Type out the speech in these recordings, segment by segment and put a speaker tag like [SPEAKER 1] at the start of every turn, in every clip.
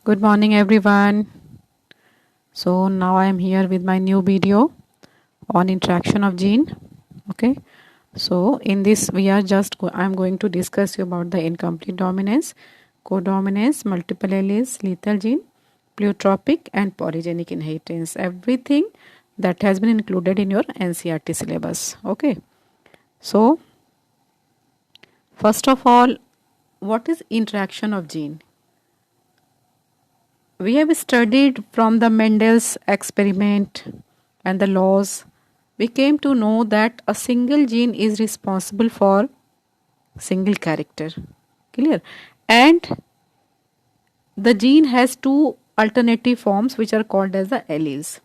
[SPEAKER 1] Good morning, everyone. So now I am here with my new video on interaction of gene. Okay. So in this we are I am going to discuss you about the incomplete dominance, codominance, multiple alleles, lethal gene, pleiotropic and polygenic inheritance. Everything that has been included in your NCERT syllabus. Okay. So first of all, what is interaction of gene? We have studied from the Mendel's experiment and the laws. We came to know that a single gene is responsible for single character. Clear? And the gene has two alternative forms which are called as the alleles.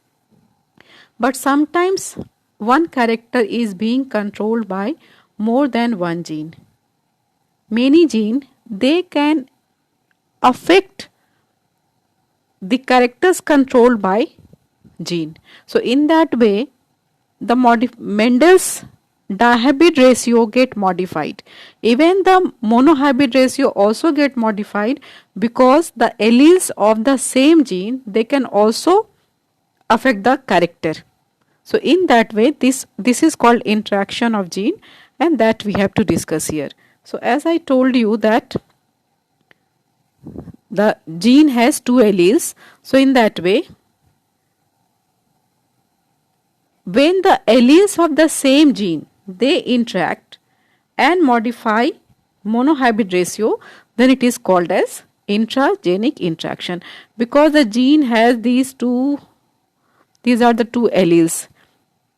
[SPEAKER 1] But sometimes one character is being controlled by more than one gene. Many genes they can affect the characters controlled by gene. So in that way, the Mendel's dihybrid ratio get modified. Even the monohybrid ratio also get modified because the alleles of the same gene they can also affect the character. So in that way, this is called interaction of gene, and that we have to discuss here. So as I told you that the gene has two alleles. So in that way, when the alleles of the same gene they interact and modify monohybrid ratio, then it is called as intragenic interaction, because the gene has these are the two alleles.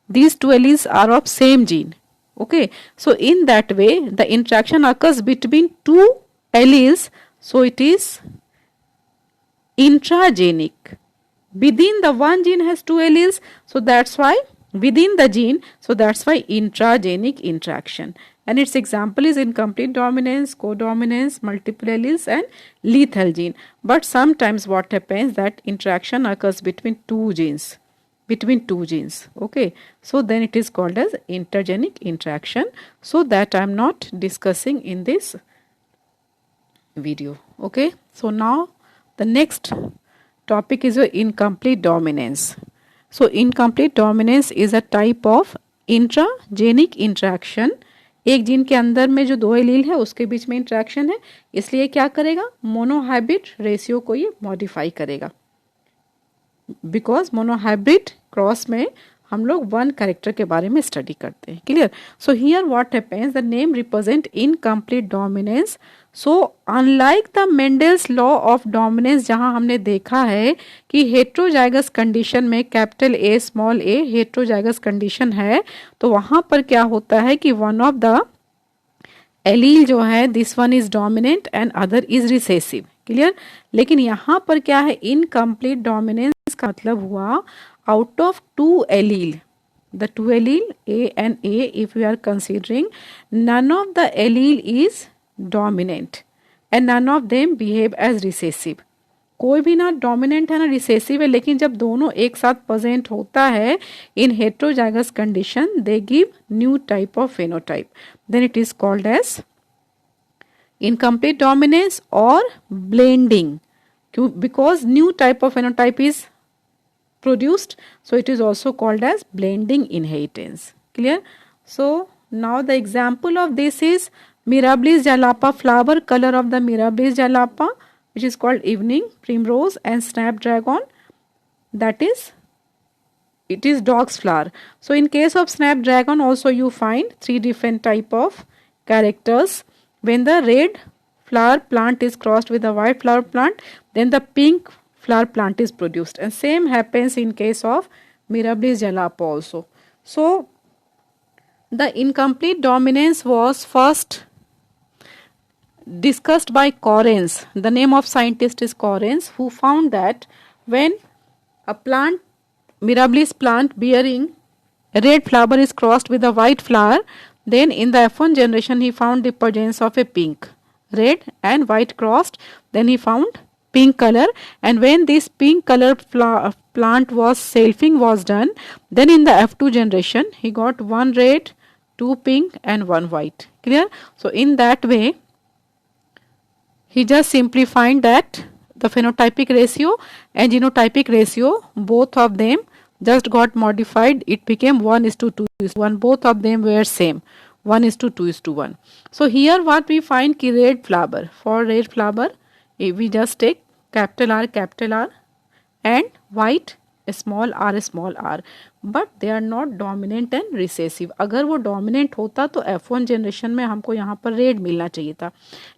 [SPEAKER 1] These two alleles are of same gene. Okay, so in that way the interaction occurs between two alleles, so it is intragenic. Within the one gene has two alleles, so that's why within the gene, so that's why intragenic interaction. And its example is incomplete dominance, codominance, multiple alleles and lethal gene. But sometimes what happens that interaction occurs between two genes. Okay, so then it is called as intergenic interaction. So that I am not discussing in this video. Okay, so now the next topic is your incomplete dominance. So incomplete dominance is a type of intragenic interaction. एक gene के अंदर में जो दो allele है उसके बीच में interaction है, इसलिए क्या करेगा, मोनोहाइब्रिड रेशियो को ये मॉडिफाई करेगा. बिकॉज मोनोहाइब्रिड क्रॉस में हम लोग वन कैरेक्टर के बारे में स्टडी करते हैं. Clear? So here what happens, the name represent incomplete dominance. So unlike the Mendel's law of dominance, जहां हमने देखा है कि हेट्रोजाइगस कंडीशन में capital A small A heterozygous condition है, तो वहां पर क्या होता है कि वन ऑफ द एलील जो है this one is dominant and other is recessive. Clear? लेकिन यहाँ पर क्या है, इनकम्प्लीट डोमिनेंस का मतलब हुआ out of two allele, the two allele A and A, if we are considering, none of the allele is dominant and none of them behave as recessive. कोई भी ना डोमिनेंट है ना रिसेसिव है, लेकिन जब दोनों एक साथ प्रेजेंट होता है in heterozygous condition they give new type of phenotype, then it is called as incomplete dominance और ब्लेंडिंग. क्यों? Because new type of phenotype is produced, so it is also called as blending inheritance. Clear? So now the example of this is Mirabilis jalapa. Flower color of the Mirabilis jalapa, which is called evening primrose, and snapdragon, that is it is dog's flower. So in case of snapdragon also you find three different type of characters. When the red flower plant is crossed with the white flower plant, then the pink flower plant is produced, and same happens in case of Mirabilis jalapa also. So the incomplete dominance was first discussed by Correns. The name of scientist is Correns, who found that when a plant, Mirabilis plant bearing red flower is crossed with a white flower, then in the F1 generation he found the presence of a pink, red and white crossed, then he found pink color, and when this pink color plant was selfing was done, then in the F2 generation he got one red, two pink and one white. Clear? So in that way he just simplified that the phenotypic ratio and genotypic ratio, both of them just got modified. It became 1:2:1. Both of them were same, 1:2:1. So here what we find ki red flower. For red flower, we just take capital R and white small r, but they are not dominant and recessive. अगर वो dominant होता तो F1 generation में हमको यहाँ पर red मिलना चाहिए था,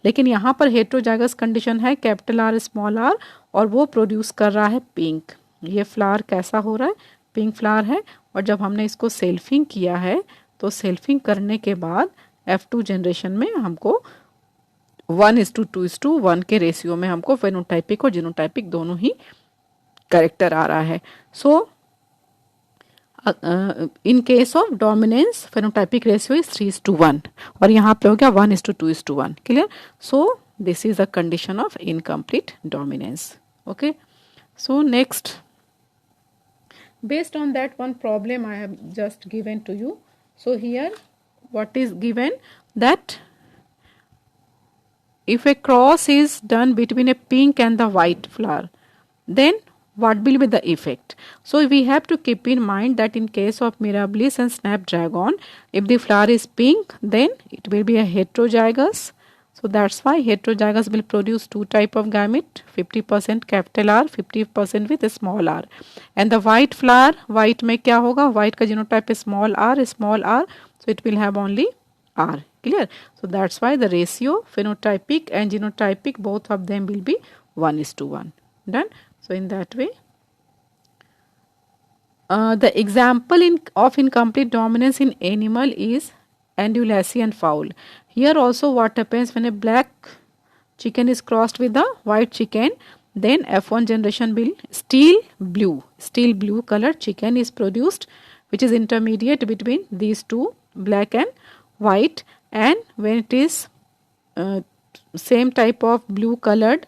[SPEAKER 1] लेकिन यहाँ पर हेट्रोजाइगस कंडीशन है कैपिटल R स्मॉल r और वो प्रोड्यूस कर रहा है पिंक. ये फ्लावर कैसा हो रहा है, पिंक फ्लावर है. और जब हमने इसको सेल्फिंग किया है तो सेल्फिंग करने के बाद F2 जनरेशन में हमको 1:2:1 के रेशियो में हमको फेनोटाइपिक और जीनोटाइपिक दोनों ही कैरेक्टर आ रहा है. So in case of dominance phenotypic ratio is 3:1 और यहाँ पे हो गया 1:2:1. Clear. So this is the condition of incomplete dominance. Okay. So next, based on that one problem I have just given to you. So here what is given, that if a cross is done between a pink and the white flower, then what will be the effect? So we have to keep in mind that in case of Mirabilis and Snapdragon, if the flower is pink, then it will be a heterozygous. So that's why heterozygous will produce two type of gamete, 50% capital R, 50% with a small r. And the white flower, white में क्या होगा, white का genotype is small r, so it will have only r. Clear? So that's why the ratio phenotypic and genotypic, both of them will be 1:1. Done? So in that way, the example of incomplete dominance in animal is Andalusian fowl. Here also what happens, when a black chicken is crossed with a white chicken, then F1 generation will steel blue color chicken is produced, which is intermediate between these two, black and white. And when it is same type of blue colored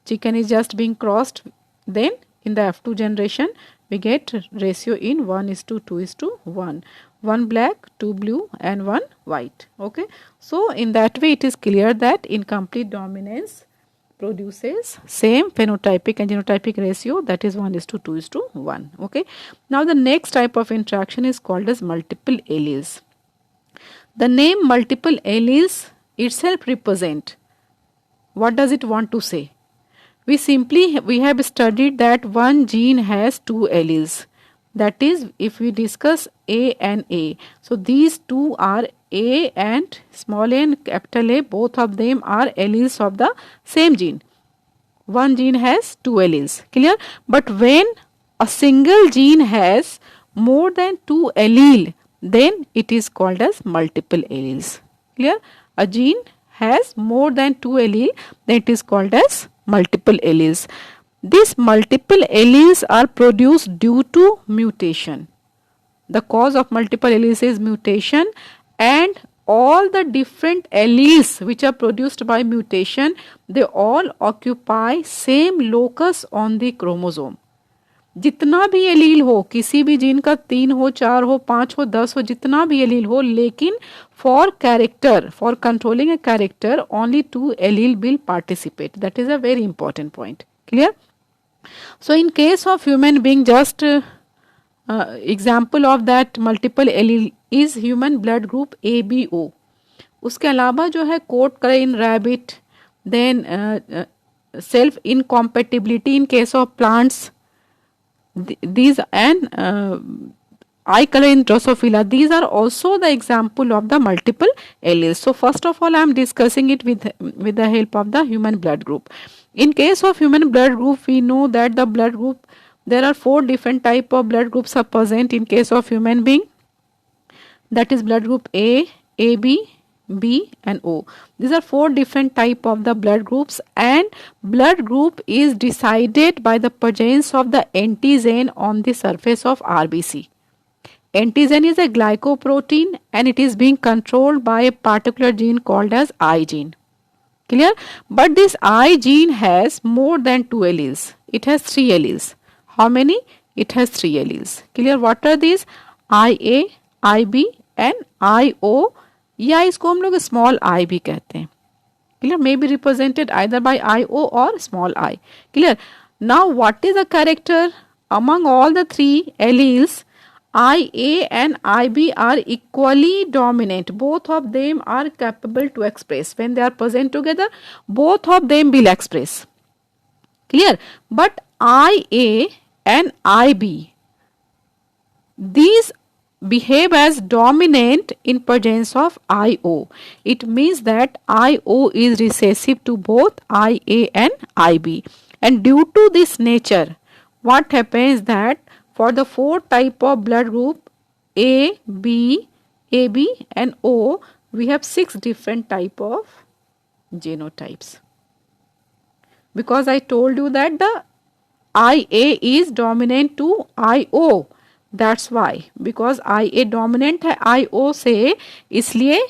[SPEAKER 1] chicken is just being crossed, then in the F2 generation we get ratio in 1:2:1. One black, two blue and one white. Okay. So in that way it is clear that incomplete dominance produces same phenotypic and genotypic ratio, that is 1:2:1. Okay. Now the next type of interaction is called as multiple alleles. The name multiple alleles itself represent, what does it want to say? We have studied that one gene has two alleles. That is, if we discuss A and A, so these two are A and small a and capital A, both of them are alleles of the same gene. One gene has two alleles. Clear? But when a single gene has more than two alleles, then it is called as multiple alleles. Clear? A gene has more than two alleles, then it is called as multiple alleles. These multiple alleles are produced due to mutation. The cause of multiple alleles is mutation, and all the different alleles which are produced by mutation, they all occupy same locus on the chromosome. जितना भी allele हो, किसी भी gene का 3 हो, 4 हो, 5 हो, 10 हो, जितना भी एलील हो, लेकिन for controlling a character, only 2 allele will participate. That is a very important point. Clear? So in case of human being, just example of that multiple allele is human blood group ABO. उसके अलावा जो है coat करे in rabbit, then self incompatibility in case of plants, these and eye color in Drosophila, these are also the example of the multiple alleles. So first of all I am discussing it with the help of the human blood group. In case of human blood group, we know that the blood group, there are 4 different type of blood groups are present in case of human being. That is blood group A, AB, B and O. These are 4 different type of the blood groups, and blood group is decided by the presence of the antigen on the surface of RBC. Antigen is a glycoprotein and it is being controlled by a particular gene called as I gene. Clear? But this I gene has more than 2 alleles. It has 3 alleles. How many? It has 3 alleles. Clear? What are these? IA, IB and IO, या इसको हम लोग small I भी कहते हैं. Clear? May be represented either by IO or small I. Clear? Now what is the character among all the three alleles? IA and IB are equally dominant. Both of them are capable to express. When they are present together, both of them will express. Clear? But IA and IB, these behave as dominant in presence of IO. It means that IO is recessive to both IA and IB. And due to this nature, what happens that for the four type of blood group A, B, AB and O, we have 6 different type of genotypes. Because I told you that the IA is dominant to IO. That's why, because IA dominant है IO से, इसलिए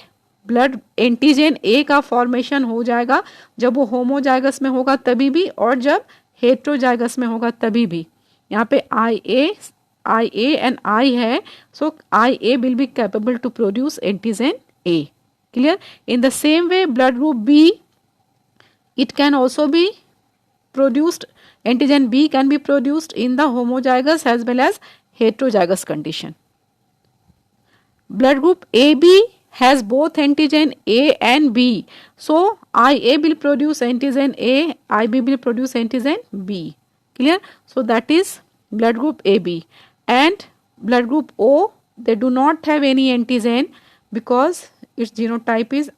[SPEAKER 1] blood antigen ए का formation हो जाएगा जब वो homozygous में होगा तभी भी, और जब हेट्रोजाइगस में होगा तभी भी. यहाँ पे IA एंड I है, so IA will be capable to produce antigen A. Clear? In the same way blood group B, it can also be produced, antigen B can be produced in the homozygous as well as heterozygous condition. Blood group AB has both antigen A and B. So IA will produce antigen A, IB will produce antigen B. Clear? So that is blood group AB. And blood group O, they do not have any antigen because its genotype is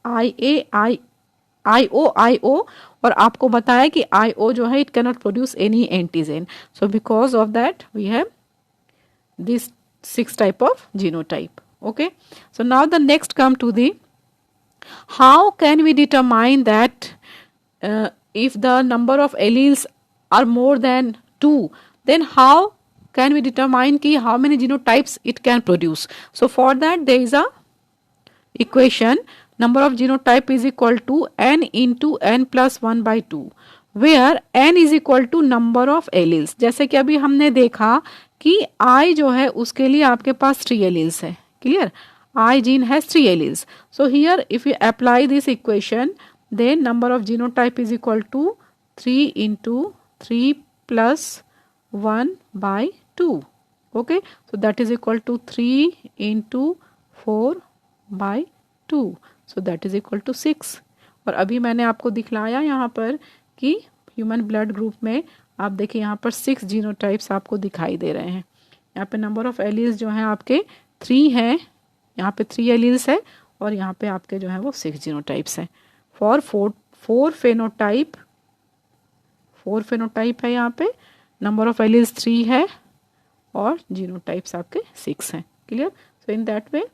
[SPEAKER 1] IO. और आपको बताया कि IO जो है, it cannot produce any antigen. So because of that we have this 6 type of genotype. Okay. So now the next come to the, how can we determine that if the number of alleles are more than 2, then how can we determine ki how many genotypes it can produce? So for that there is a equation, number of genotype is equal to n into n plus 1 by 2, where n is equal to number of alleles. जैसे कि अभी हमने देखा कि I जो है उसके लिए आपके पास 3 alleles है. Clear? I gene has 3 alleles. So here if you apply this equation, then number of genotype is equal to 3 into 3 plus 1 by 2. Okay, so that is equal to 3 into 4 by 2. So that is equal to 6. और अभी मैंने आपको दिखलाया यहाँ पर कि human blood group में आप देखिए यहाँ पर 6 जीनोटाइप्स आपको दिखाई दे रहे हैं. यहाँ पे नंबर ऑफ एलील्स जो हैं आपके 3 हैं, यहाँ पे 3 एलील्स है और यहाँ पे आपके जो है वो 6 जीनोटाइप्स हैं. फॉर 4 फेनोटाइप है, यहाँ पे नंबर ऑफ एलील्स 3 है और जीनोटाइप्स आपके 6 हैं. क्लियर? सो इन दैट वे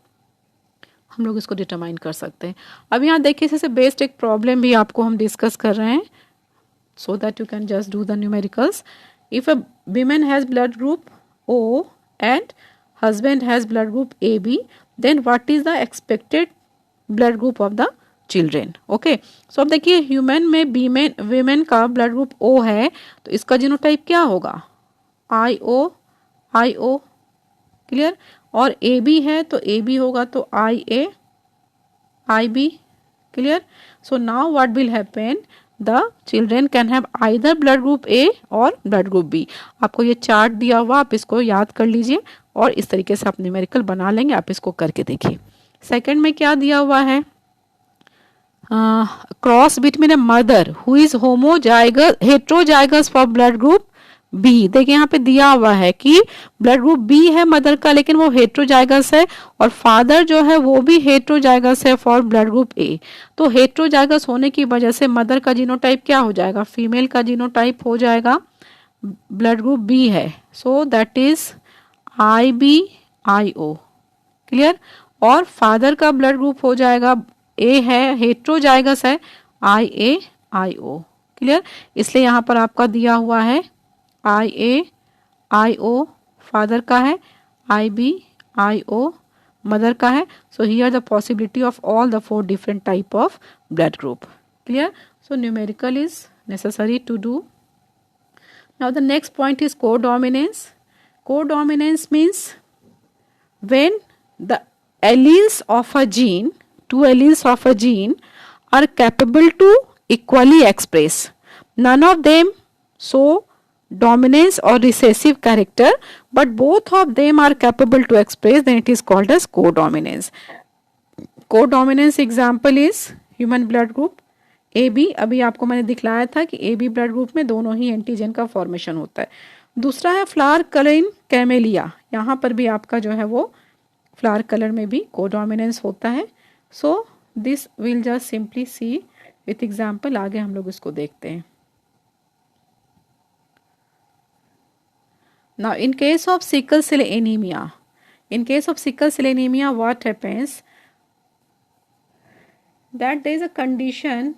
[SPEAKER 1] हम लोग इसको डिटरमाइन कर सकते हैं. अब यहाँ देखिए इससे बेस्ड एक प्रॉब्लम भी आपको हम डिस्कस कर रहे हैं, so that you can just do the numericals. If a woman has blood group O and husband has blood group AB, then what is the expected blood group of the children? Okay, so अब देखिए human में women का blood group O है तो इसका genotype क्या होगा? IO. Clear? और AB है तो AB होगा तो IA, IB. Clear? So now what will happen? The children can have either blood group A और blood group B. आपको ये चार्ट दिया हुआ, आप इसको याद कर लीजिए और इस तरीके से आप न्यूमेरिकल बना लेंगे. आप इसको करके देखिए. सेकंड में क्या दिया हुआ है? Cross between a mother who is homozygous heterozygous for blood group B. देखिए यहाँ पे दिया हुआ है कि ब्लड ग्रुप बी है मदर का, लेकिन वो हेट्रोजाइगस है और फादर जो है वो भी हेट्रोजाइगस है फॉर ब्लड ग्रुप ए. तो हेट्रोजाइगस होने की वजह से मदर का जीनोटाइप क्या हो जाएगा? फीमेल का जीनोटाइप हो जाएगा, ब्लड ग्रुप बी है, सो दैट इज IBIO. क्लियर? और फादर का ब्लड ग्रुप हो जाएगा, ए है, हेट्रोजाइगस है, IAIO. क्लियर? इसलिए यहाँ पर आपका दिया हुआ है IAIO फादर का है, IBIO मदर का है. So here the possibility of all the 4 different type of blood group. Clear? So numerical is necessary to do. Now the next point is codominance. Codominance means when the alleles of a gene, 2 alleles of a gene are capable to equally express. None of them show dominance or recessive character, but both of them are capable to express, then it is called as codominance. Codominance example is human blood group A B. अभी आपको मैंने दिखलाया था कि A B blood group में दोनों ही antigen का formation होता है. दूसरा है फ्लावर कलर इन कैमेलिया. यहाँ पर भी आपका जो है वो फ्लावर कलर में भी कोडोमिनेंस होता है. So this will just simply see with example. आगे हम लोग इसको देखते हैं. Now in case of sickle cell anaemia, in case of sickle cell anemia, what happens that there is a condition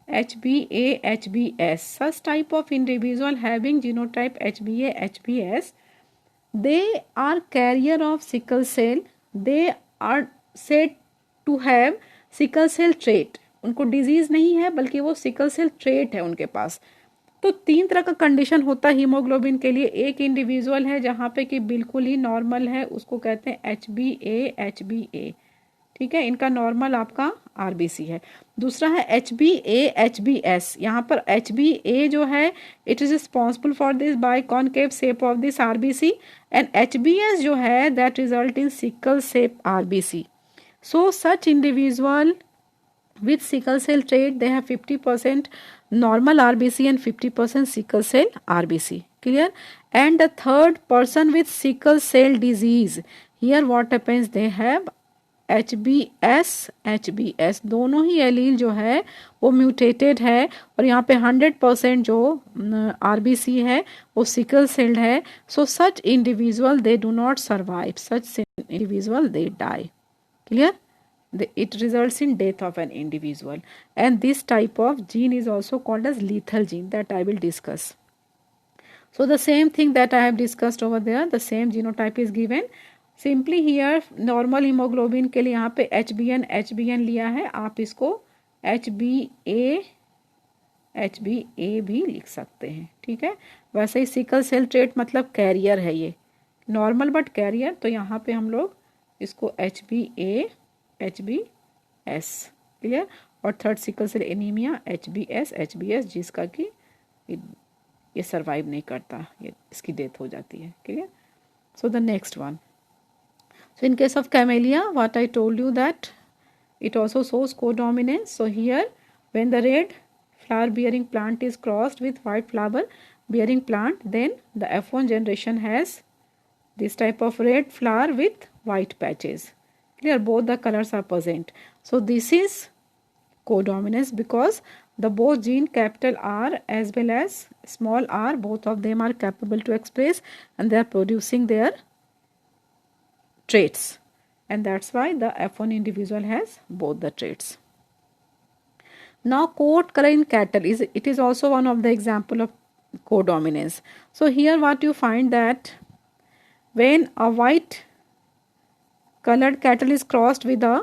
[SPEAKER 1] HbA HbS. Such type of individual having genotype HbA HbS, they are carrier of sickle cell. They are said to have sickle cell trait. उनको disease नहीं है बल्कि वो sickle cell trait है उनके पास. तो 3 तरह का कंडीशन होता है हीमोग्लोबिन के लिए. एक इंडिविजुअल है जहाँ पे कि बिल्कुल ही नॉर्मल है, उसको कहते हैं HbA HbA. ठीक है, इनका नॉर्मल आपका आरबीसी है. दूसरा है HbA HbS. यहाँ पर HbA जो है it is responsible for this by concave shape of this RBC, and HbS जो है that result in sickle shape RBC. So such individual with sickle cell trait they have 50% normal RBC and 50% sickle cell RBC. Clear? And the third person with sickle cell disease, here what happens, they have HbS HbS. दोनों ही allele जो है वो mutated है और यहाँ पे 100% जो RBC है वो सिकल सेल्ड है. So such individual they do not survive. Such individual they die. Clear? It results in death of an individual, and this type of gene is also called as lethal gene that I will discuss. So the same thing that I have discussed over there, the same genotype is given. Simply here normal hemoglobin के लिए यहाँ पे HbN लिया है, आप इसको HbA भी लिख सकते हैं. ठीक है, वैसे ही सिकल सेल ट्रेट मतलब कैरियर है, ये नॉर्मल बट कैरियर, तो यहाँ पे हम लोग इसको HbA HbS. क्लियर? और third sickle cell anaemia HbS जिसका कि ये सर्वाइव नहीं करता, ये इसकी डेथ हो जाती है. Clear? So the next one. So in case of camellia what I told you that it also shows codominance. So here when the red flower bearing plant is crossed with white flower bearing plant, then the F1 generation has this type of red flower with white patches. Clear? Both the colors are present. So this is codominance because the both gene capital R as well as small r, both of them are capable to express and they are producing their traits, and that's why the F1 individual has both the traits. Now coat color in cattle it is also one of the example of codominance. So here what you find that when a white colored cattle is crossed with a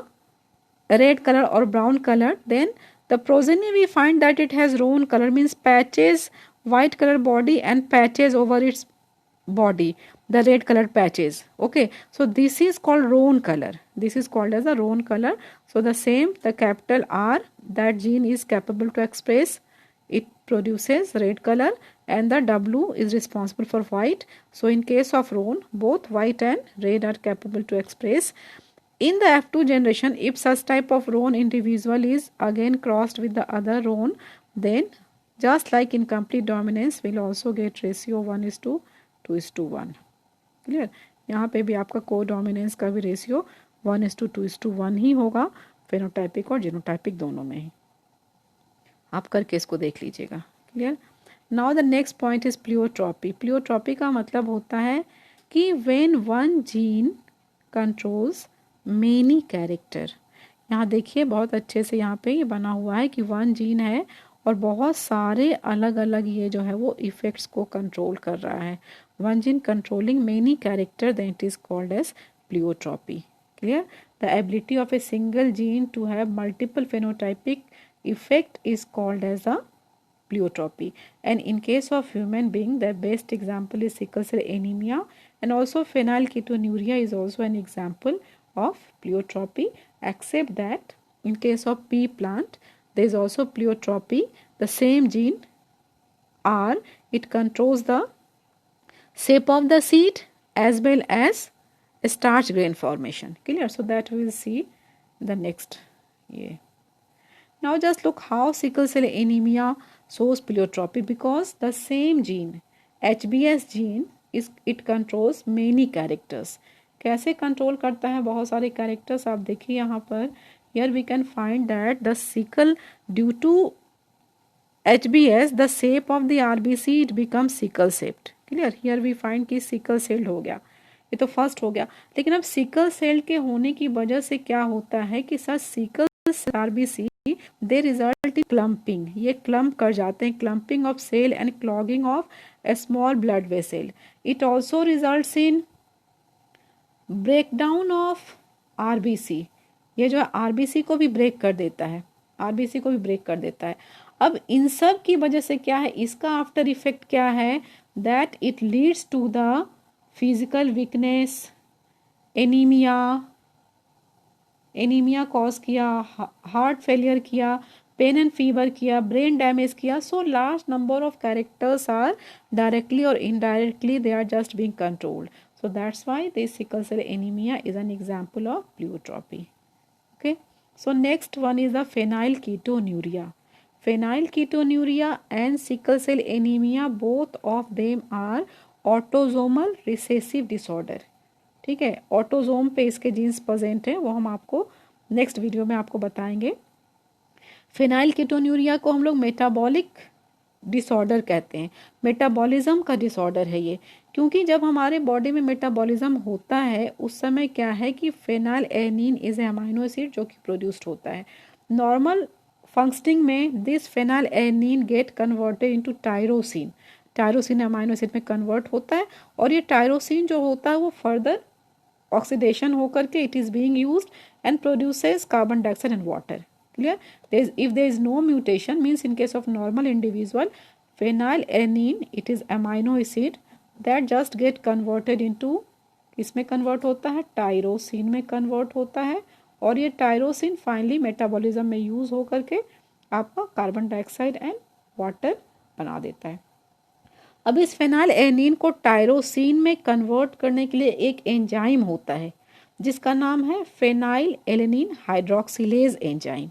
[SPEAKER 1] red color or brown color, then the progeny we find that it has roan color, means patches, white color body and patches over its body, the red colored patches. Okay, so this is called roan color. This is called as a roan color. So the same, the capital R, that gene is capable to express, it produces red color, and the W is responsible for white. So in case of roan, both white and red are capable to express. In the F2 generation, if such type of roan individual is again crossed with the other roan, then just like in complete dominance will also get ratio 1:2:1. Clear? यहाँ पे भी आपका codominance का भी ratio 1:2:1 ही होगा, phenotypic और genotypic दोनों में ही. आप करके इसको देख लीजिएगा. Clear? Now the next point is pleiotropy. Pleiotropy का मतलब होता है कि when one gene controls many character. यहाँ देखिए बहुत अच्छे से यहाँ पे ये बना हुआ है कि वन जीन है और बहुत सारे अलग अलग ये जो है वो इफेक्ट्स को कंट्रोल कर रहा है. One gene controlling many character, that is called as pleiotropy. Clear? The ability of a single gene to have multiple phenotypic effect is called as a pleiotropy. And in case of human being, the best example is sickle cell anemia, and also phenylketonuria is also an example of pleiotropy, except that in case of pea plant there is also pleiotropy. The same gene R, it controls the shape of the seed as well as starch grain formation. Clear? So that we will see the next. Yeah. Now just look how sickle cell anemia shows pleiotropy, because the same gene, HBS gene, is it controls many characters. कैसे control करता है? बहुत सारे characters आप देखिए यहाँ पर. Here we can find that the sickle, due to HBS, the shape of the RBC it becomes sickle shaped. Clear? Here we find कि sickle celled हो गया. ये तो फर्स्ट हो गया. लेकिन अब सिकल सेल के होने की वजह से क्या होता है कि sir sickle RBC they result in clumping. ये क्लम्प कर जाते हैं, clumping of cell and clogging of a small blood vessel. It also results in breakdown of RBC. ये जो है RBC को भी ब्रेक कर देता है, RBC को भी ब्रेक कर देता है. अब इन सब की वजह से क्या है, इसका आफ्टर इफेक्ट क्या है, that it leads to the physical weakness, anaemia cause किया, हार्ट फेलियर किया, पेन एंड फीवर किया, ब्रेन डैमेज किया. So large number of characters are directly और indirectly they are just being controlled. So that's why this sickle cell anemia is an example of pleiotropy. Okay. So next one is the phenylketonuria. Phenylketonuria and sickle cell anemia, both of them are autosomal recessive disorder. ठीक है, autosome पे इसके genes present हैं, वो हम आपको next video में आपको बताएंगे. फेनाइलकेटोन्यूरिया को हम लोग मेटाबॉलिक डिसऑर्डर कहते हैं. मेटाबॉलिज्म का डिसऑर्डर है ये, क्योंकि जब हमारे बॉडी में मेटाबॉलिज्म होता है उस समय क्या है कि phenylalanine is a amino acid जो कि प्रोड्यूस्ड होता है. नॉर्मल फंक्शनिंग में this phenylalanine get converted into tyrosine. Tyrosine amino acid में कन्वर्ट होता है और ये टायरोसिन जो होता है वो फर्दर ऑक्सीडेशन होकर के it is being used and produces carbon dioxide and water. Clear? If there is no mutation, means in case of normal individual, phenylalanine, it is amino acid that just get converted into, इसमें convert होता है, tyrosine में convert होता है, और ये tyrosine finally metabolism में use हो करके आपका कार्बन डाइऑक्साइड एंड वाटर बना देता है. अब इस फेनाइलएनिन को टायरोसिन में कन्वर्ट करने के लिए एक एंजाइम होता है जिसका नाम है फेनाइलएलेनिन हाइड्रोक्सिलेज एंजाइम.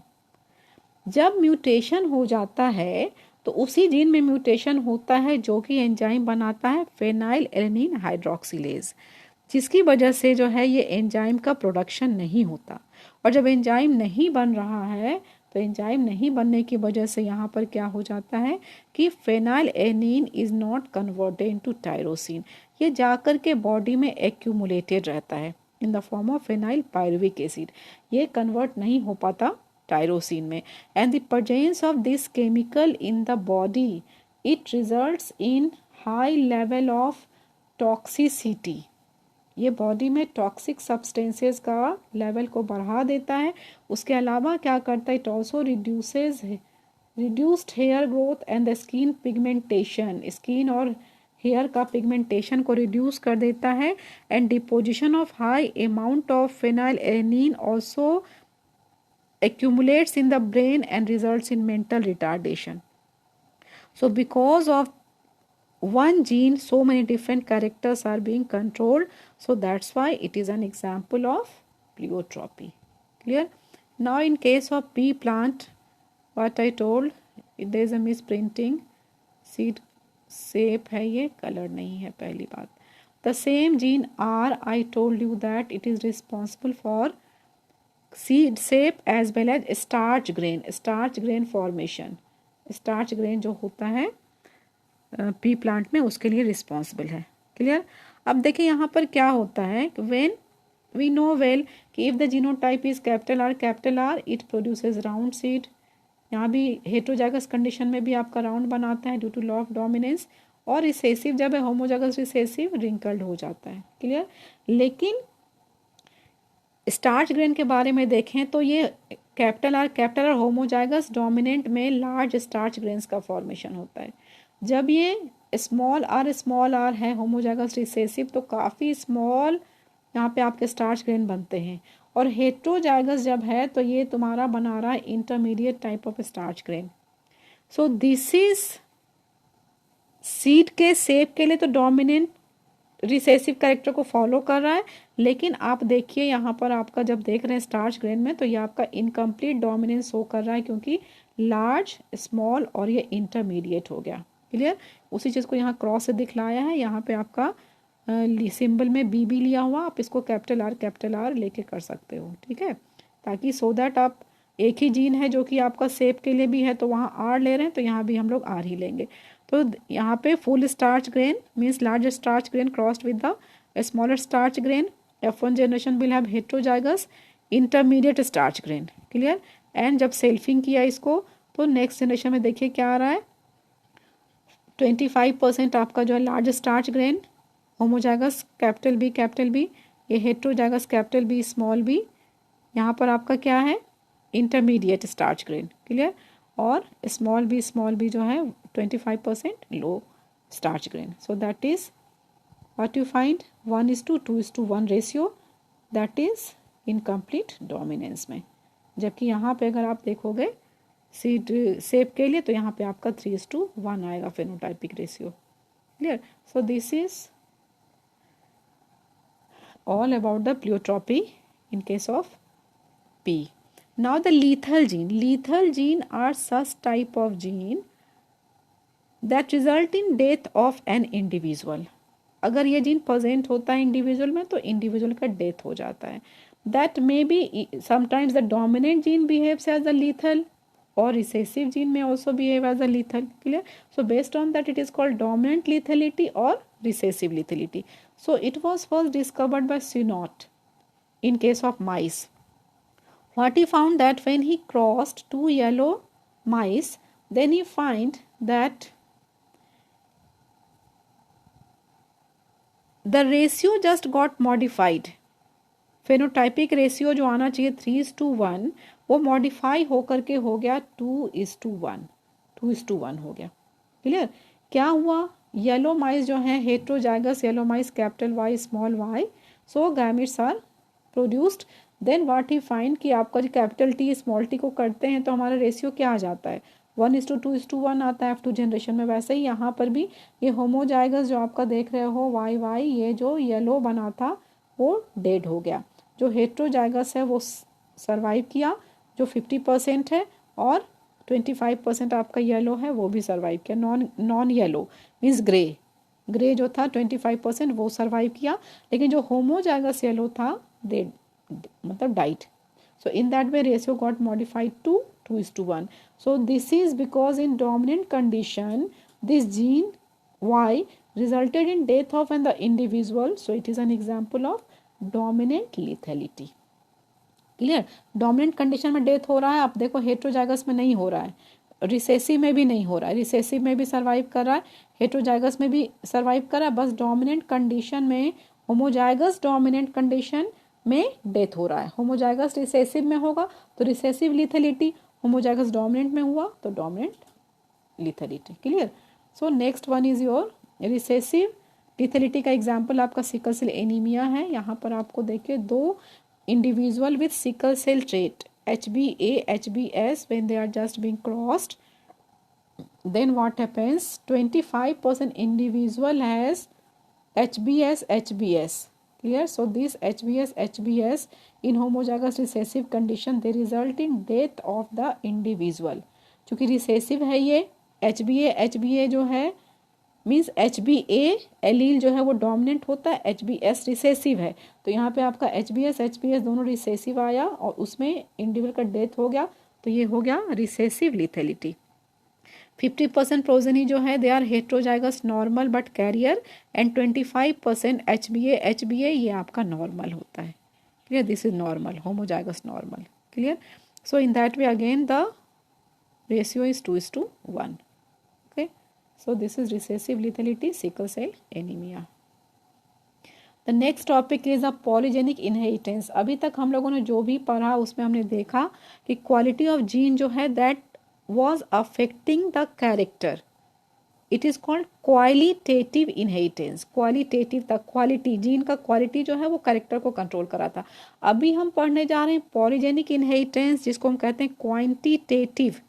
[SPEAKER 1] जब म्यूटेशन हो जाता है तो उसी जीन में म्यूटेशन होता है जो कि एंजाइम बनाता है फेनाइलएलेनिन हाइड्रोक्सिलेज, जिसकी वजह से जो है ये एंजाइम का प्रोडक्शन नहीं होता. और जब एंजाइम नहीं बन रहा है तो एंजाइम नहीं बनने की वजह से यहाँ पर क्या हो जाता है कि phenylalanine is not converted into tyrosine. ये जाकर के बॉडी में एक्यूमुलेटेड रहता है in the form of phenylpyruvic acid. ये कन्वर्ट नहीं हो पाता टायरोसिन में, and the presence of this chemical in the body it results in high level of toxicity. ये बॉडी में टॉक्सिक सब्सटेंसेस का लेवल को बढ़ा देता है. उसके अलावा क्या करता है, it also reduced hair growth and the skin pigmentation. Skin और हेयर का पिगमेंटेशन को रिड्यूस कर देता है. And deposition of high amount of phenylalanine also accumulates in the brain and results in mental retardation. So because of one gene so many different characters are being controlled, so that's why it is an example of pleiotropy. Clear? Now in case of pea plant, what I told, there is a misprinting, seed shape है ये, color नहीं है पहली बात. The same gene R, I told you that it is responsible for seed shape as well as starch grain formation. starch grain जो होता है P plant में उसके लिए रिस्पॉन्सिबल है. क्लियर? अब देखिए यहाँ पर क्या होता है, व्हेन वी नो वेल कि if the genotype is capital R it produces round seed. यहाँ भी हेटेरोजाइगस कंडीशन में भी आपका राउंड बनाता है due to law of dominance, और रिसेसिव जब है होमोजाइगस रिसेसिव रिंकल्ड हो जाता है. क्लियर? लेकिन स्टार्च ग्रेन के बारे में देखें तो ये कैपिटल आर होमोजाइगस डोमिनेंट में लार्ज स्टार्च ग्रेन्स का फॉर्मेशन होता है. जब ये स्मॉल आर है होमोजाइगस रिसेसिव तो काफ़ी स्मॉल यहाँ पे आपके स्टार्च ग्रेन बनते हैं. और हेट्रोजाइगस जब है तो ये तुम्हारा बना रहा है intermediate type of starch grain. So this is seed के शेप के लिए तो डोमिनेंट रिसेसिव कैरेक्टर को फॉलो कर रहा है, लेकिन आप देखिए यहाँ पर आपका जब देख रहे हैं स्टार्च ग्रेन में तो ये आपका इनकम्प्लीट डोमिनेंस शो कर रहा है, क्योंकि लार्ज, स्मॉल और ये इंटरमीडिएट हो गया। क्लियर? उसी चीज़ को यहाँ क्रॉस से दिखलाया है, यहाँ पे आपका सिंबल में बी भी लिया हुआ, आप इसको कैपिटल आर लेके कर सकते हो, ठीक है, ताकि सो दैट आप एक ही जीन है जो कि आपका शेप के लिए भी है तो वहाँ आर ले रहे हैं तो यहाँ भी हम लोग आर ही लेंगे। तो यहाँ पे full starch grain means large starch grain crossed with the smaller starch grain, F1 generation will have heterozygous intermediate starch grain. Clear? And जब सेल्फिंग किया इसको तो नेक्स्ट जनरेशन में देखिए क्या आ रहा है, 25% आपका जो है large starch grain, homozygous capital B, ये heterozygous capital B small B, यहाँ पर आपका क्या है इंटरमीडिएट स्टार्च ग्रेन। क्लियर? और स्मॉल बी जो है 25% low starch grain. So that is what you find 1:2:1 ratio, that is incomplete dominance में। जबकि यहाँ पे अगर आप देखोगे सीड शेप के लिए तो यहाँ पे आपका 3:1 आएगा phenotypic ratio. Clear? So this is all about the pleiotropy in case of P. Now the lethal gene are such type of gene that result in death of an individual. अगर ये gene present होता है individual में तो individual का death हो जाता है। That may be sometimes the dominant gene behaves as a lethal or recessive gene may also behave as a lethal. Clear? So based on that it is called dominant lethality or recessive lethality. So it was first discovered by Synot in case of mice. What he found that when he crossed two yellow mice, then he find that the ratio just got modified. Phenotypic ratio जो आना चाहिए 3:1 वो modify होकर के हो गया 2:1 हो गया। क्लियर? क्या हुआ, येलो माइस जो हैं heterozygous yellow mice capital Y small Y, so gametes are produced, then what he find कि आपका जो कैपिटल टी स्मॉल टी को करते हैं तो हमारा रेशियो क्या आ जाता है 1:2:1 आता है F2 जनरेशन में। वैसे ही यहाँ पर भी ये होमोजाइगस जो आपका देख रहे हो वाई वाई, ये जो येलो बना था वो डेड हो गया, जो हेट्रोजाइगस है वो सरवाइव किया जो 50% है, और 25% आपका येलो है वो भी सरवाइव किया। नॉन येलो मीन्स ग्रे जो था 25% वो सरवाइव किया, लेकिन जो होमोजाइगस येलो था दे मतलब died. So in that way ratio got modified to 2:1. So this is because in dominant condition this gene Y resulted in death of the individual. So it is an example of dominant lethality. Clear? Dominant condition में death हो रहा है, आप देखो heterozygous में नहीं हो रहा है, रिसेसिव में भी नहीं हो रहा है, रिसेसिव में भी सर्वाइव कर रहा है, हेट्रोजाइगस में भी सर्वाइव कर रहा है, बस डोमिनेंट कंडीशन में होमोजाइगस डोमिनेंट कंडीशन में डेथ हो रहा है। होमोजाइगस रिसेसिव में होगा तो रिसेसिव लिथेलिटी, होमोजाइगस डोमिनेंट में हुआ तो dominant lethality. Clear? So next one is your recessive lethality का एग्जाम्पल आपका सिकल सेल एनीमिया है। यहाँ पर आपको देखिए दो individual with sickle cell trait HbA HbS when they are just being crossed, then what happens 25% individual has HbS. Clear? So this HbS in homozygous recessive condition they result in death of the individual। चूँकि recessive है ये HbA जो है means HbA allele जो है वो dominant होता है, HbS रिसेसिव है, तो यहाँ पे आपका HbS दोनों रिसेसिव आया और उसमें इंडिविजुअल का डेथ हो गया, तो ये हो गया रिसेसिव लिथेलिटी। 50% प्रोजेनी जो है they are heterozygous normal but carrier, and 25% HbA ये आपका नॉर्मल होता है। Clear? This is normal, homozygous normal. Clear? So in that way again the ratio is 2:1। So this is recessive lethality, sickle cell anemia. The next topic is a polygenic inheritance. अभी तक हम लोगों ने जो भी पढ़ा उसमें हमने देखा कि quality of gene जो है that was affecting the character it is called qualitative inheritance. Qualitative था, क्वालिटी, जीन का क्वालिटी जो है वो कैरेक्टर को कंट्रोल करा था। अभी हम पढ़ने जा रहे हैं पॉलीजेनिक इनहेरिटेंस, जिसको हम कहते हैं क्वांटिटेटिव।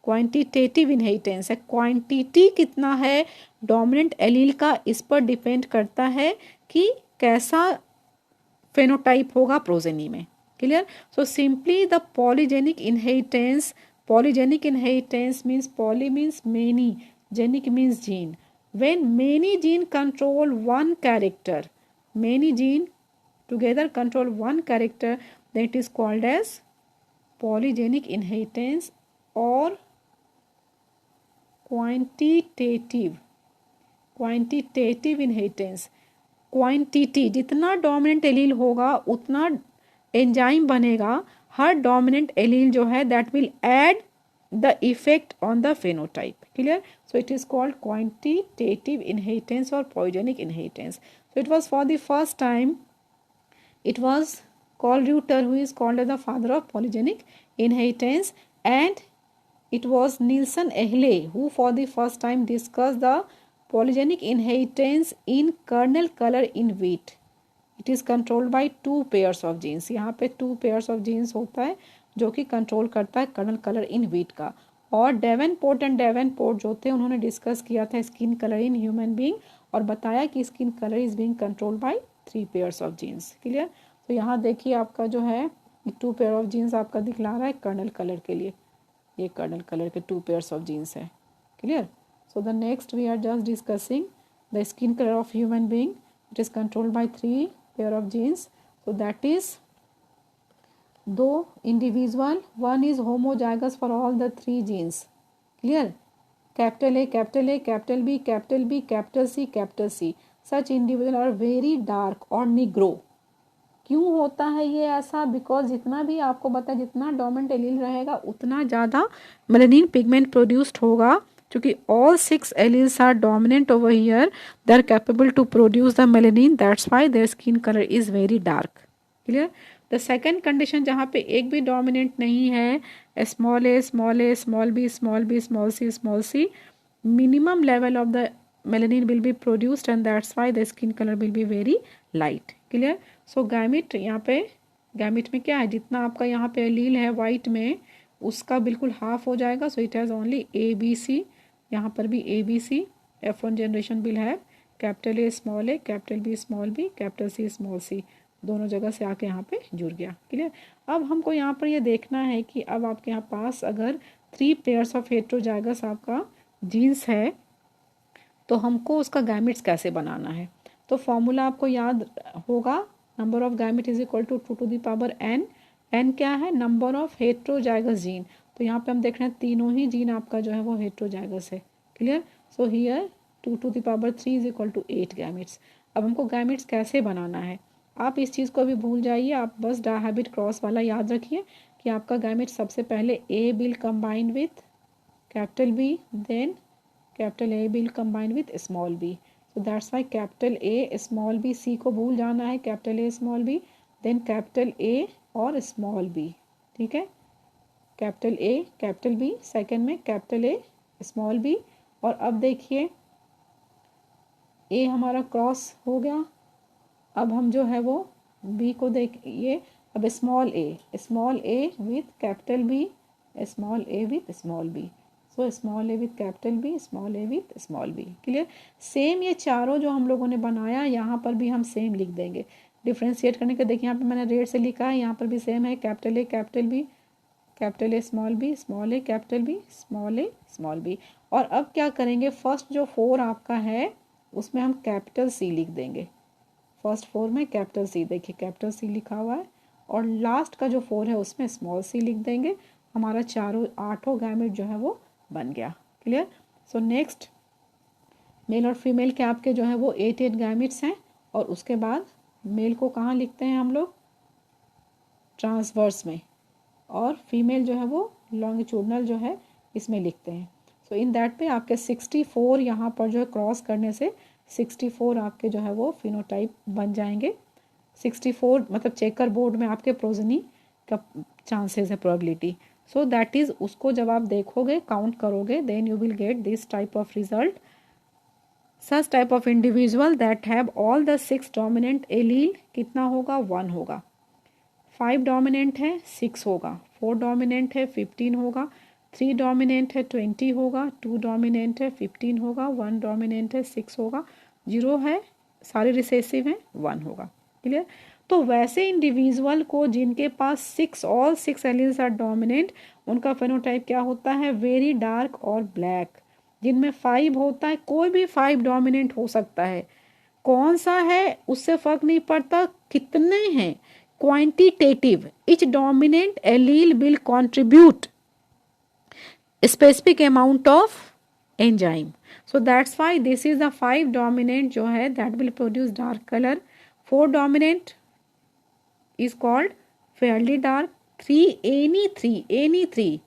[SPEAKER 1] क्वांटिटेटिव इनहेरिटेंस है, क्वांटिटी कितना है डोमिनेंट एलील का, इस पर डिपेंड करता है कि कैसा फेनोटाइप होगा प्रोजेनी में। Clear? So simply the polygenic inheritance, polygenic inheritance means poly means many, genic means gene. When many gene control one character, many gene together control one character, then it is called as polygenic inheritance or quantitative inheritance. Quantity, जितना dominant allele होगा उतना enzyme बनेगा, हर dominant allele जो है that will add the effect on the phenotype. Clear? So it is called quantitative inheritance और polygenic inheritance. So it was for the first time, it was Carl Reuter who is called as the father of polygenic inheritance, and it was Nielsen Ehle who for the first time discussed the polygenic inheritance in kernel color in wheat. It is controlled by 2 pairs of genes. यहाँ पे 2 pairs of genes होता है जो कि control करता है colonel colour in wheat का। और डेवेनपोर्ट एंड डेवेनपोर्ट जो थे उन्होंने डिस्कस किया था skin colour in human being और बताया कि skin colour is being controlled by 3 pairs of genes. Clear? तो यहाँ देखिए आपका जो है 2 pair ऑफ जीन्स आपका दिखला रहा है कर्नल कलर के लिए, ये कर्नल कलर के 2 pairs ऑफ जीन्स है। Clear? So the next we are just discussing the skin colour of human being. It is controlled by 3 pair of genes. So that is, though individual, one is homozygous for all the 3 genes. Clear? Capital A, capital A, capital B, capital B, capital C, capital C. Such individual are very dark or negro. क्यों होता है ये ऐसा? Because जितना भी आपको पता है जितना डोमिनेंट एलील रहेगा उतना ज़्यादा मेलानिन पिगमेंट प्रोड्यूस्ड होगा, क्योंकि all 6 alleles are dominant over here, they are capable to produce the melanin, that's why their skin color is very dark. Clear? The second condition जहाँ पे एक भी dominant नहीं है, small a, small b, small c, minimum level of the melanin will be produced and that's why the skin color will be very light. Clear? So gamete, यहाँ पे gamete में क्या है, जितना आपका यहाँ पे allele है white में उसका बिल्कुल हाफ हो जाएगा। So it has only A B C, यहाँ पर भी A B C. F1 generation will have capital A small A, capital B small B, capital C small C, दोनों जगह से आके यहाँ पे जुड़ गया। क्लियर? अब हमको यहाँ पर ये देखना है कि अब आपके यहाँ पास अगर 3 pairs ऑफ हेट्रोजाइगस आपका जीन्स है तो हमको उसका गैमेट्स कैसे बनाना है। तो फॉर्मूला आपको याद होगा, number of gamete is equal to 2 to the power n। N क्या है? Number of heterozygous gene. तो यहाँ पे हम देख रहे हैं तीनों ही जीन आपका जो है वो हेट्रोजाइगस है। Clear? So here 2 to the power 3 is equal to 8 gametes. अब हमको गैमेट्स कैसे बनाना है, आप इस चीज़ को भी भूल जाइए, आप बस डायहाबिट क्रॉस वाला याद रखिए कि आपका गैमेट सबसे पहले A will combine with capital B, then capital A will combine with small B. So that's why capital A small B, C को भूल जाना है, capital A small B, then capital A और स्मॉल बी। ठीक है? Capital A capital B, second में capital A small B. और अब देखिए ए हमारा क्रॉस हो गया, अब हम जो है वो बी को देखिए, अब small A with capital B, small A with small B. So small A with capital B, small A with small B. Clear? Same ये चारों जो हम लोगों ने बनाया यहाँ पर भी हम सेम लिख देंगे। डिफ्रेंशिएट करने के देखिए यहाँ पे मैंने रेड से लिखा है, यहाँ पर भी सेम है, capital A capital B, capital A small B, small A capital B, small A small B. और अब क्या करेंगे, फर्स्ट जो 4 आपका है उसमें हम कैपिटल सी लिख देंगे। फर्स्ट 4 में कैपिटल सी, देखिए कैपिटल सी लिखा हुआ है, और लास्ट का जो 4 है उसमें स्मॉल सी लिख देंगे। हमारा चारों 8 गैमेट जो है वो बन गया। क्लियर? सो नेक्स्ट मेल और फीमेल के आपके जो है वो 8 गैमेट्स हैं, और उसके बाद मेल को कहाँ लिखते हैं हम लोग? ट्रांसवर्स में, और फीमेल जो है वो लॉन्गिट्यूडनल जो है इसमें लिखते हैं। सो इन दैट पे आपके 64 यहाँ पर जो है क्रॉस करने से 64 आपके जो है वो फिनोटाइप बन जाएंगे। 64 मतलब चेकर बोर्ड में आपके प्रोजनी का चांसेस है, प्रोबेबिलिटी। सो दैट इज़, उसको जब आप देखोगे काउंट करोगे then you will get this type of result such type of individual that have all the 6 dominant allele कितना होगा 1 होगा, 5 डोमिनेंट है 6 होगा, 4 डोमिनेंट है 15 होगा, 3 डोमिनेंट है 20 होगा, 2 डोमिनेंट है 15 होगा, 1 डोमिनेंट है 6 होगा, 0 है सारे रिसेसिव हैं 1 होगा। क्लियर। तो वैसे इंडिविजुअल को जिनके पास 6 ऑल 6 एलील्स आर डोमिनेंट, उनका फेनोटाइप क्या होता है, वेरी डार्क और ब्लैक। जिनमें 5 होता है, कोई भी 5 डोमिनेंट हो सकता है, कौन सा है उससे फर्क नहीं पड़ता, कितने हैं, quantitative, each dominant allele will contribute specific amount of enzyme. So that's why this is the 5 dominant जो है that will produce dark color, 4 dominant is called fairly dark, 3 any three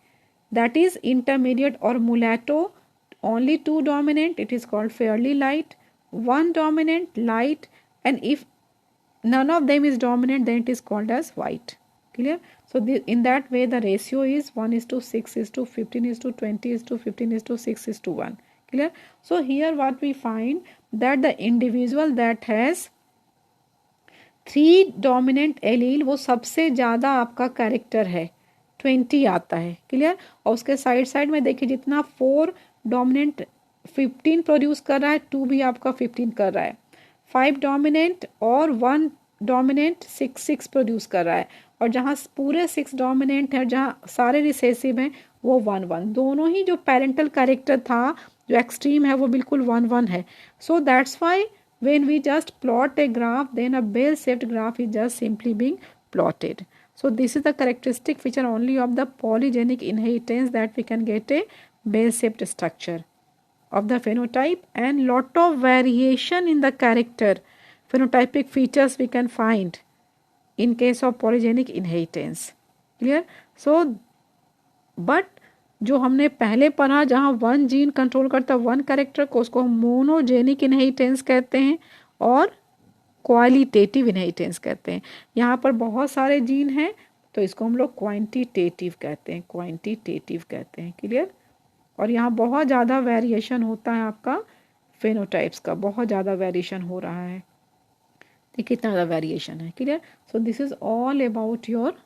[SPEAKER 1] that is intermediate or mulatto, only 2 dominant it is called fairly light, 1 dominant light, and if none of them is dominant then it is called as white. Clear. So in that way the ratio is 1:6:15:20:15:6:1. Clear. So here what we find that the individual that has 3 dominant allele वो सबसे ज़्यादा आपका character है, 20 आता है। Clear. और उसके side में देखिए जितना 4 डोमिनेंट 15 प्रोड्यूस कर रहा है, 2 भी आपका 15 कर रहा है, 5 डोमिनेंट और 1 डोमिनेंट 6 प्रोड्यूस कर रहा है, और जहाँ पूरे 6 डोमिनेंट है, जहाँ सारे रिसेसिव हैं वो 1 दोनों ही जो पेरेंटल कैरेक्टर था जो एक्सट्रीम है वो बिल्कुल 1 है। सो that's Y when we just plot a graph, then a bell shaped graph is just simply being plotted. So this is the characteristic feature only of the polygenic inheritance, that we can get a bell shaped structure of the phenotype, and lot of variation in the character phenotypic features we can find in case of polygenic inheritance. Clear. So but जो हमने पहले पढ़ा जहाँ 1 gene control करता है 1 character को, उसको हम मोनोजेनिक इनहेरिटेंस कहते हैं और क्वालिटेटिव इनहेरिटेंस कहते हैं। यहाँ पर बहुत सारे जीन हैं तो इसको हम लोग क्वांटिटेटिव कहते हैं, क्वांटिटेटिव कहते हैं। क्लियर। और यहाँ बहुत ज़्यादा वेरिएशन होता है आपका फेनोटाइप्स का, बहुत ज़्यादा वेरिएशन हो रहा है, देखिए कितना ज़्यादा वेरिएशन है। Clear. So this is all about your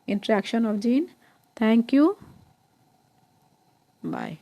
[SPEAKER 1] interaction of gene. Thank you. Bye.